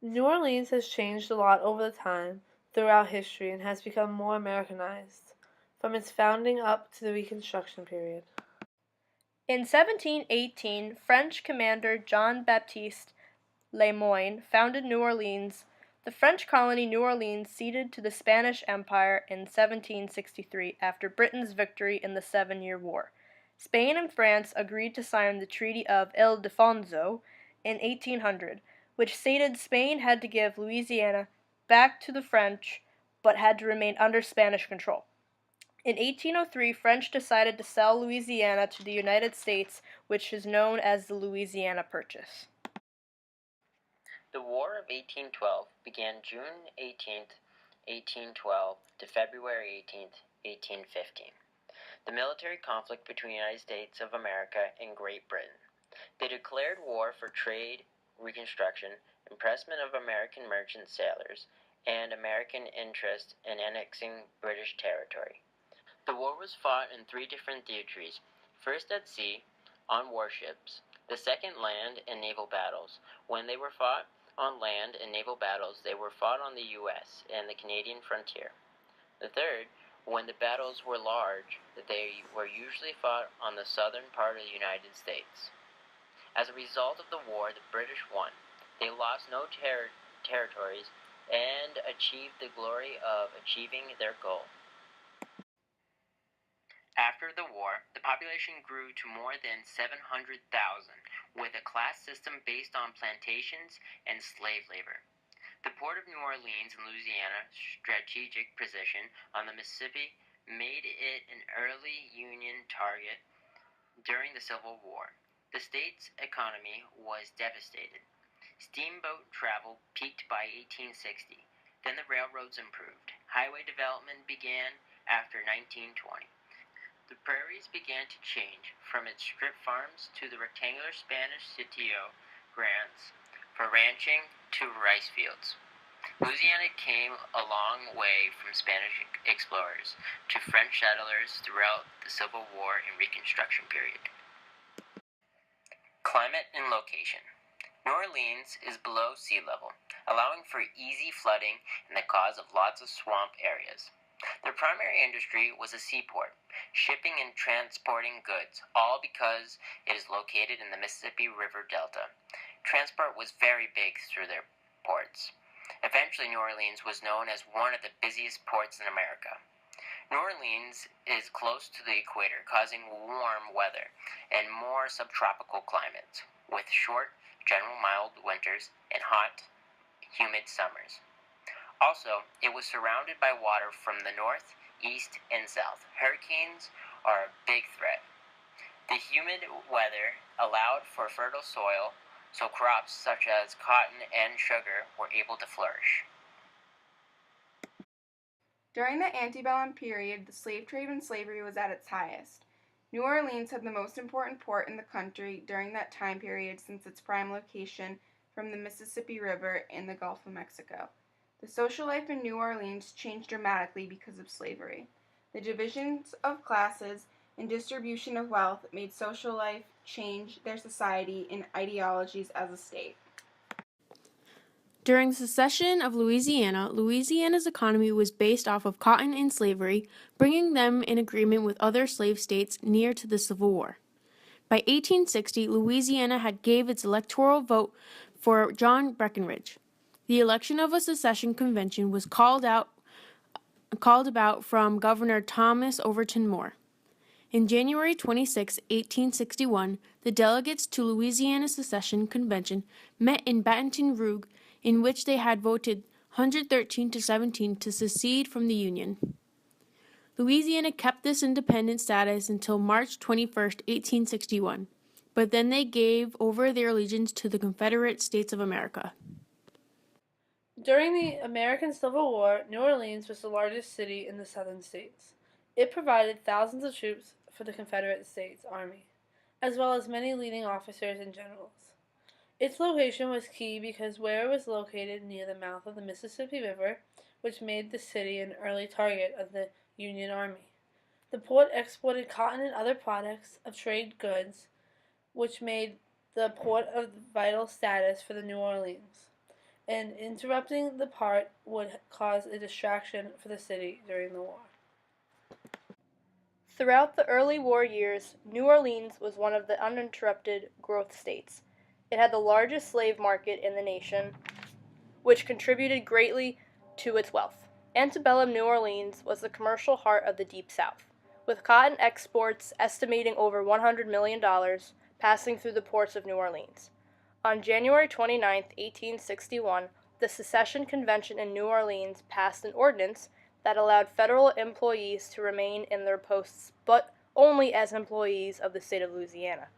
New Orleans has changed a lot over the time throughout history and has become more Americanized, from its founding up to the Reconstruction period. In 1718, French commander Jean-Baptiste Le Moyne founded New Orleans. The French colony New Orleans ceded to the Spanish Empire in 1763 after Britain's victory in the Seven-Year War. Spain and France agreed to sign the Treaty of Ildefonso in 1800, which stated Spain had to give Louisiana back to the French but had to remain under Spanish control. In 1803, French decided to sell Louisiana to the United States, which is known as the Louisiana Purchase. The War of 1812 began June 18, 1812 to February 18, 1815. The military conflict between the United States of America and Great Britain. They declared war for trade, reconstruction, impressment of American merchant sailors, and American interest in annexing British territory. The war was fought in three different theatres, first at sea, on warships, the second land and naval battles. When they were fought on land and naval battles, they were fought on the U.S. and the Canadian frontier. The third, when the battles were large, they were usually fought on the southern part of the United States. As a result of the war, the British won. They lost no territories and achieved the glory of achieving their goal. After the war, the population grew to more than 700,000, with a class system based on plantations and slave labor. The port of New Orleans in Louisiana's strategic position on the Mississippi made it an early Union target during the Civil War. The state's economy was devastated. Steamboat travel peaked by 1860. Then the railroads improved. Highway development began after 1920. The prairies began to change from its strip farms to the rectangular Spanish sitio grants for ranching to rice fields. Louisiana came a long way from Spanish explorers to French settlers throughout the Civil War and Reconstruction period. Climate and location. New Orleans is below sea level, allowing for easy flooding and the cause of lots of swamp areas. Their primary industry was a seaport, shipping and transporting goods, all because it is located in the Mississippi River Delta. Transport was very big through their ports. Eventually, New Orleans was known as one of the busiest ports in America. New Orleans is close to the equator, causing warm weather and more subtropical climates, with short, general mild winters and hot, humid summers. Also, it was surrounded by water from the north, east, and south. Hurricanes are a big threat. The humid weather allowed for fertile soil, so crops such as cotton and sugar were able to flourish. During the antebellum period, the slave trade and slavery was at its highest. New Orleans had the most important port in the country during that time period since its prime location from the Mississippi River in the Gulf of Mexico. The social life in New Orleans changed dramatically because of slavery. The divisions of classes and distribution of wealth made social life change their society and ideologies as a state. During the secession of Louisiana, Louisiana's economy was based off of cotton and slavery, bringing them in agreement with other slave states near to the Civil War. By 1860, Louisiana had gave its electoral vote for John Breckinridge. The election of a secession convention was called about from Governor Thomas Overton Moore. In January 26, 1861, the delegates to Louisiana's secession convention met in Baton Rouge, in which they had voted 113 to 17 to secede from the Union. Louisiana kept this independent status until March 21, 1861, but then they gave over their allegiance to the Confederate States of America. During the American Civil War, New Orleans was the largest city in the southern states. It provided thousands of troops for the Confederate States Army, as well as many leading officers and generals. Its location was key because where it was located near the mouth of the Mississippi River, which made the city an early target of the Union Army. The port exported cotton and other products of trade goods, which made the port of vital status for the New Orleans. and interrupting the part would cause a distraction for the city during the war. Throughout the early war years, New Orleans was one of the uninterrupted growth states. It had the largest slave market in the nation, which contributed greatly to its wealth. Antebellum New Orleans was the commercial heart of the Deep South, with cotton exports estimating over $100 million passing through the ports of New Orleans. On January 29, 1861, the Secession Convention in New Orleans passed an ordinance that allowed federal employees to remain in their posts, but only as employees of the state of Louisiana.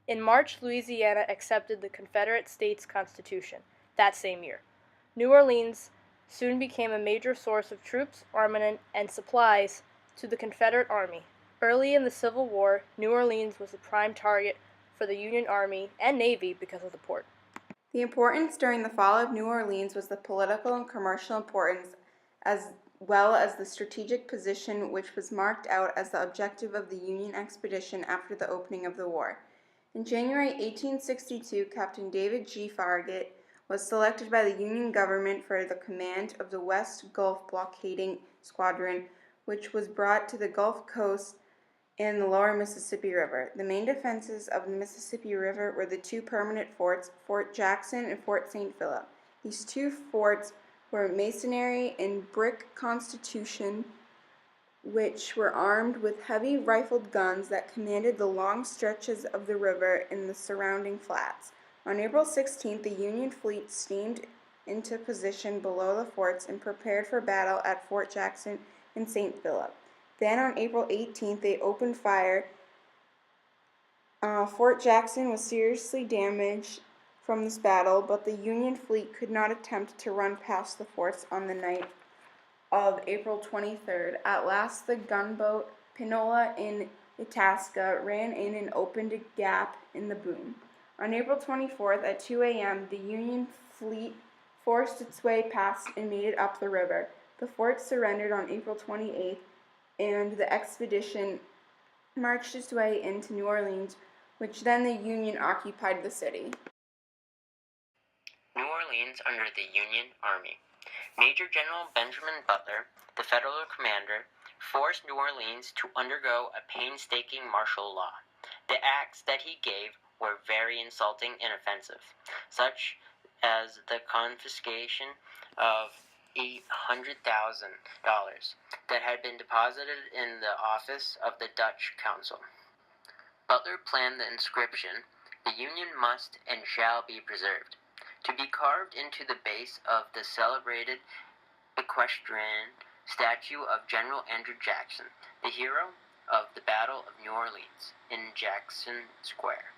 In March, Louisiana accepted the Confederate States Constitution that same year. New Orleans soon became a major source of troops, armament, and supplies to the Confederate Army. Early in the Civil War, New Orleans was a prime target for the Union Army and Navy because of the port. The importance during the fall of New Orleans was the political and commercial importance as well as the strategic position which was marked out as the objective of the Union expedition after the opening of the war. In January 1862, Captain David G. Farragut was selected by the Union government for the command of the West Gulf Blockading Squadron, which was brought to the Gulf Coast and the lower Mississippi River. The main defenses of the Mississippi River were the two permanent forts, Fort Jackson and Fort St. Philip. These two forts were masonry and brick constitution, which were armed with heavy rifled guns that commanded the long stretches of the river and the surrounding flats. On April 16th, the Union fleet steamed into position below the forts and prepared for battle at Fort Jackson and St. Philip. Then on April 18th, they opened fire. Fort Jackson was seriously damaged from this battle, but the Union fleet could not attempt to run past the forts on the night of April 23rd. At last, the gunboat Pinola in Itasca ran in and opened a gap in the boom. On April 24th at 2 a.m., the Union fleet forced its way past and made it up the river. The fort surrendered on April 28th, and the expedition marched its way into New Orleans, which then the Union occupied the city. New Orleans under the Union Army. Major General Benjamin Butler, the federal commander, forced New Orleans to undergo a painstaking martial law. The acts that he gave were very insulting and offensive, such as the confiscation of $800,000 that had been deposited in the office of the Dutch consul. Butler planned the inscription, "The Union must and shall be preserved," to be carved into the base of the celebrated equestrian statue of General Andrew Jackson, the hero of the Battle of New Orleans, in Jackson Square.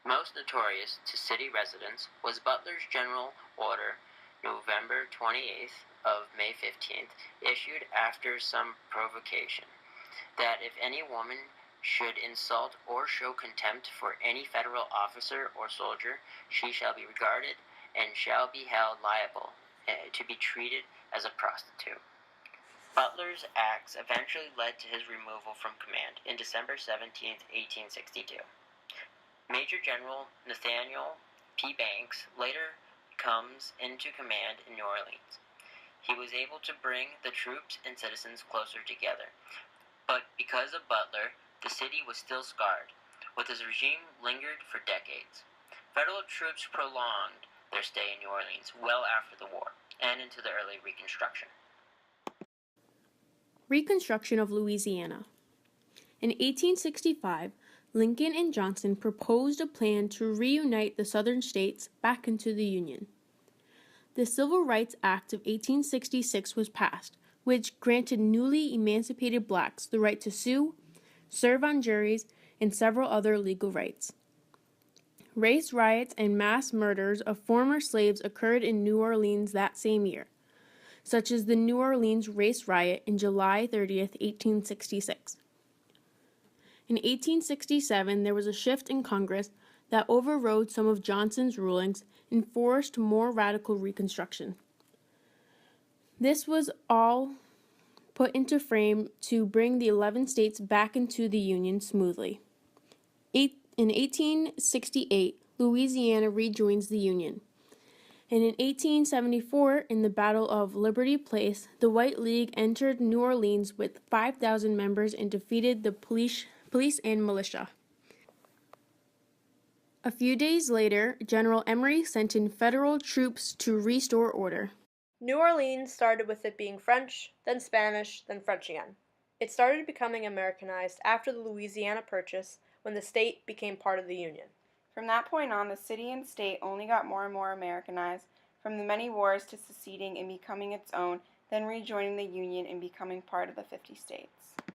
Most notorious to city residents was Butler's General Order, November 28th of May 15th, issued after some provocation, that if any woman should insult or show contempt for any federal officer or soldier, she shall be regarded and shall be held liable to be treated as a prostitute. Butler's acts eventually led to his removal from command in December 17, 1862. Major General Nathaniel P. Banks later comes into command in New Orleans. He was able to bring the troops and citizens closer together, but because of Butler, the city was still scarred, with his regime lingered for decades. Federal troops prolonged their stay in New Orleans well after the war and into the early Reconstruction. Reconstruction of Louisiana. In 1865, Lincoln and Johnson proposed a plan to reunite the southern states back into the Union. The Civil Rights Act of 1866 was passed, which granted newly emancipated blacks the right to sue, serve on juries, and several other legal rights. Race riots and mass murders of former slaves occurred in New Orleans that same year, such as the New Orleans Race Riot in July 30th, 1866. In 1867, there was a shift in Congress that overrode some of Johnson's rulings and forced more radical Reconstruction. This was all put into frame to bring the 11 states back into the Union smoothly. In 1868, Louisiana rejoins the Union. And in 1874, in the Battle of Liberty Place, the White League entered New Orleans with 5,000 members and defeated the police and militia. A few days later, General Emory sent in federal troops to restore order. New Orleans started with it being French, then Spanish, then French again. It started becoming Americanized after the Louisiana Purchase, when the state became part of the Union. From that point on, the city and state only got more and more Americanized, from the many wars to seceding and becoming its own, then rejoining the Union and becoming part of the 50 states.